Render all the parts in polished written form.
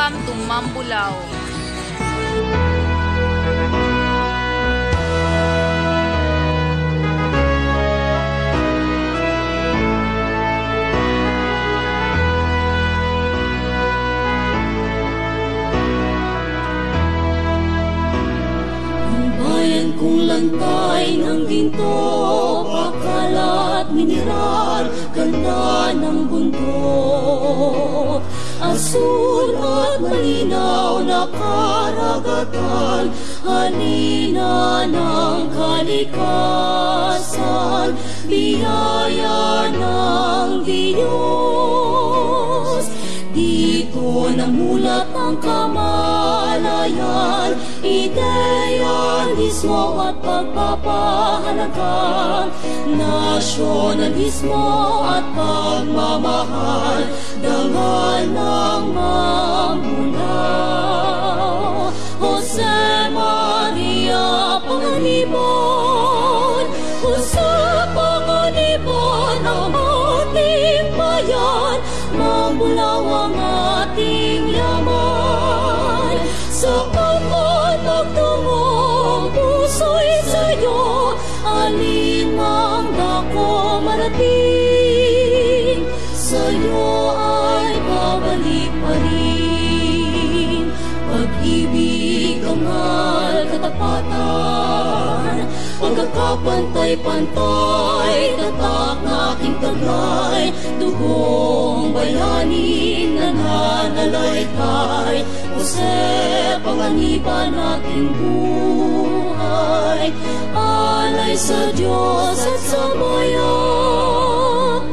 welcome to Mambulaw. Kung lantay ng ginto, pakalat, mineral, ganda ng bundok. Asul at malinaw na karagatan, halina ng kalikasan, biyaya ng Diyos. Dito namulat ang kamalayan, idealismo at pagpapahalaga, nasyonalismo at pagmamahal, dangal ng Mambulaw. Jose Maria Panganibon, Jose Panganibon ang ating bayan, Mambulaw ang ating yaman. Sa kapat magtungong puso'y sa'yo, alin mang dako marating, sa'yo ay babalik pa rin. Pag-ibig, kamahal, katapatan, pagkakapantay-pantay, tatak na aking taglay, dugong bayanin na nananalaytay. Jose, panganiban ating buhay, alay sa Diyos at sa bayan,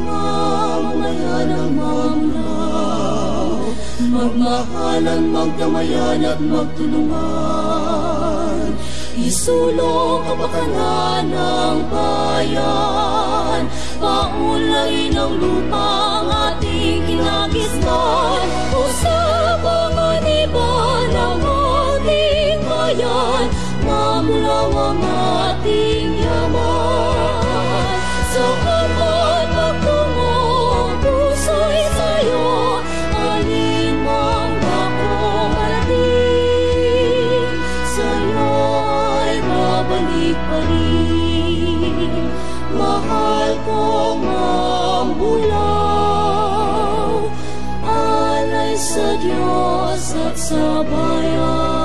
mamamayan ng Mambulaw, magmahalan, magdamayan at magtulungan. Isulong kapakanan ng bayan, paunlarin ng lupang ating kinagisnan. O sa panganiban ng ating bayan, Mambulaw ang ating yaman. Sa kapat magtungong puso'y sa'yo, alin mang dako marating, sa'yo ay babalik pa rin. Mahal kong Mambulaw, alay sa Diyos at sa bayan.